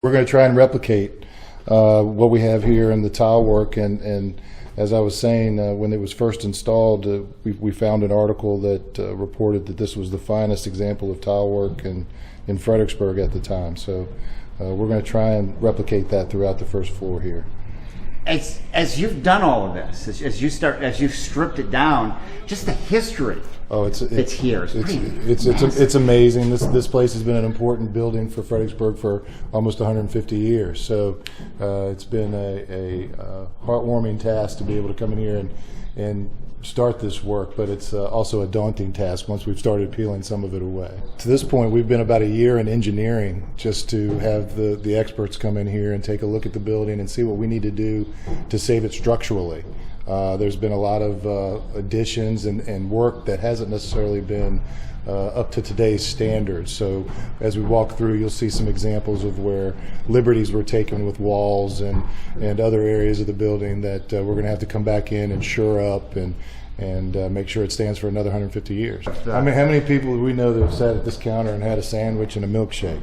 We're going to try and replicate what we have here in the tile work, and as I was saying, when it was first installed, we found an article that reported that this was the finest example of tile work in Fredericksburg at the time. So we're going to try and replicate that throughout the first floor here. As you've done all of this, as you've stripped it down, just the history. Oh, it's here. It's amazing. This place has been an important building for Fredericksburg for almost 150 years. So it's been a heartwarming task to be able to come in here and start this work, but it's also a daunting task once we've started peeling some of it away. To this point, we've been about a year in engineering just to have the experts come in here and take a look at the building and see what we need to do to save it structurally. There's been a lot of additions and work that hasn't necessarily been up to today's standards. So as we walk through, you'll see some examples of where liberties were taken with walls and other areas of the building that we're going to have to come back in and shore up and make sure it stands for another 150 years. I mean, how many people do we know that have sat at this counter and had a sandwich and a milkshake?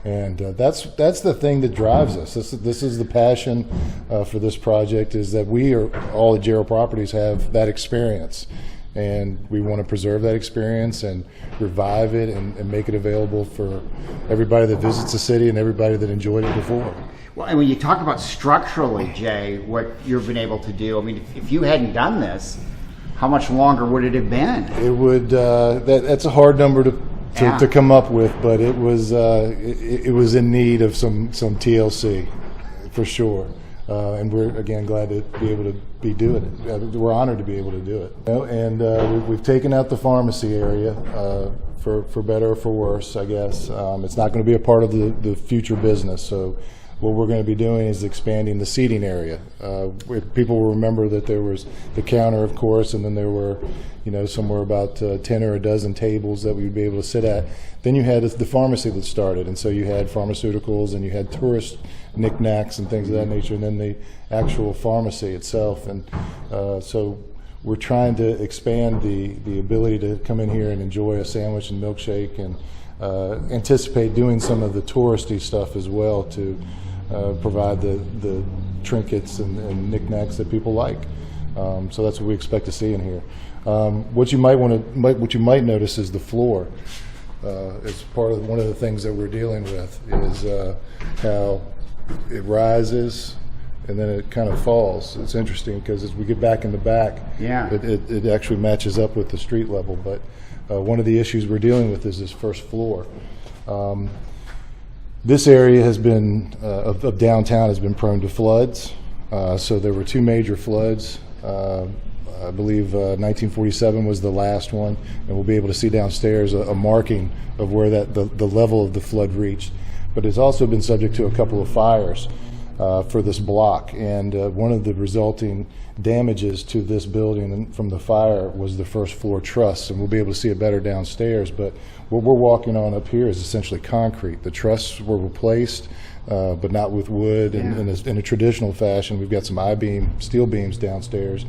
And that's the thing that drives us. This is the passion for this project, is that we all at Jarrell Properties have that experience. And we want to preserve that experience and revive it and make it available for everybody that visits the city and everybody that enjoyed it before. Well, and when you talk about structurally, Jay, what you've been able to do, I mean, if you hadn't done this, how much longer would it have been? It would. That's a hard number to come up with, but it was in need of some TLC, for sure. And we're, again, glad to be able to be doing it. We're honored to be able to do it. And we've taken out the pharmacy area for better or for worse, I guess. It's not going to be a part of the future business. So what we're going to be doing is expanding the seating area. People will remember that there was the counter, of course, and then there were, somewhere about 10 or a dozen tables that we'd be able to sit at. Then you had the pharmacy that started, and so you had pharmaceuticals and you had tourist knickknacks and things of that nature, and then the actual pharmacy itself. And so we're trying to expand the ability to come in here and enjoy a sandwich and milkshake, and anticipate doing some of the touristy stuff as well to provide the trinkets and knickknacks that people like. So that's what we expect to see in here. What you might notice is the floor. It's part of one of the things that we're dealing with is how it rises and then it kind of falls. It's interesting because as we get back in the back, it actually matches up with the street level. But one of the issues we're dealing with is this first floor. This area has been of downtown has been prone to floods. So there were two major floods. I believe 1947 was the last one, and we'll be able to see downstairs a marking of where the level of the flood reached. But it's also been subject to a couple of fires for this block, and one of the resulting damages to this building from the fire was the first floor truss, and we'll be able to see it better downstairs. But what we're walking on up here is essentially concrete. The trusses were replaced, but not with wood in a traditional fashion. We've got some I-beam steel beams downstairs,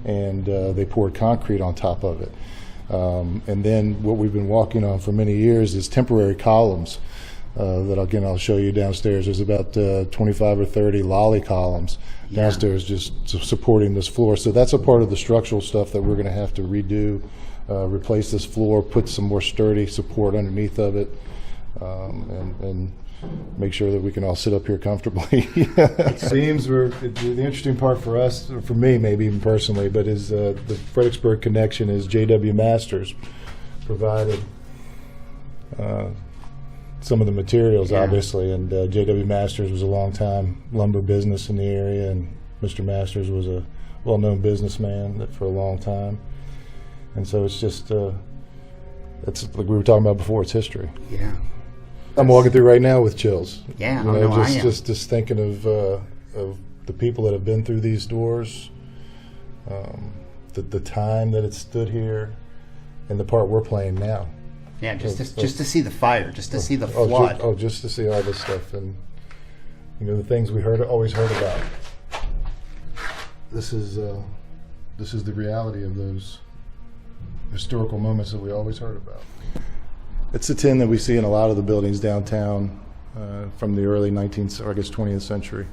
and they poured concrete on top of it. And then what we've been walking on for many years is temporary columns that I'll show you downstairs. There's about 25 or 30 lolly columns downstairs just supporting this floor. So that's a part of the structural stuff that we're going to have to redo, replace this floor, put some more sturdy support underneath of it, and make sure that we can all sit up here comfortably. Beams were the interesting part for us, or for me maybe even personally, but is the Fredericksburg connection is J.W. Masters provided some of the materials, obviously, and J.W. Masters was a long-time lumber business in the area, and Mr. Masters was a well-known businessman for a long time. And so it's just, it's like we were talking about before, it's history. Yeah. I'm walking through right now with chills. Yeah, just thinking of the people that have been through these doors, the time that it stood here, and the part we're playing now. Yeah, just to see the fire, just to see the flood. Just to see all this stuff, and the things we always heard about. This is the reality of those historical moments that we always heard about. It's a tin that we see in a lot of the buildings downtown. from the early 19th, or I guess 20th century.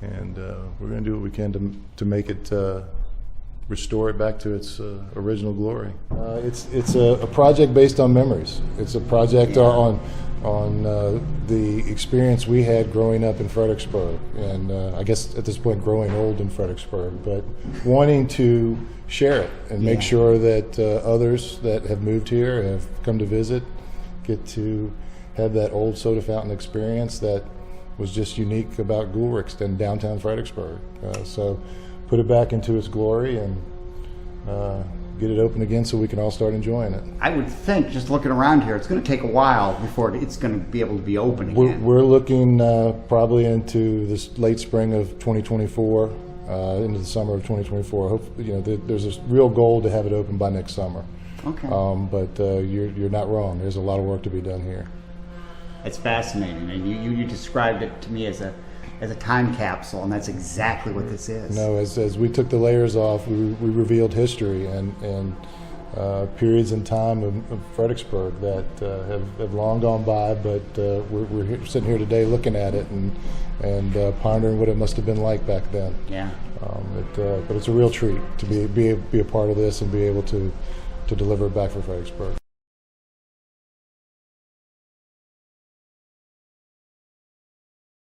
And we're going to do what we can to make it, restore it back to its original glory. It's a project based on memories. It's a project on the experience we had growing up in Fredericksburg, and I guess at this point growing old in Fredericksburg, but wanting to share it and make sure that others that have moved here, have come to visit, get to have that old soda fountain experience that was just unique about Goolick and downtown Fredericksburg. So put it back into its glory and get it open again so we can all start enjoying it. I would think, just looking around here, it's going to take a while before it's going to be able to be open again. We're looking probably into this late spring of 2024, into the summer of 2024. Hopefully, there's a real goal to have it open by next summer. Okay. But you're not wrong. There's a lot of work to be done here. It's fascinating, and you described it to me as a time capsule, and that's exactly what this is. No, as we took the layers off, we revealed history and periods in time of Fredericksburg that have long gone by, but we're sitting here today looking at it and pondering what it must have been like back then. Yeah. But it's a real treat to be a part of this and be able to deliver it back for Fredericksburg.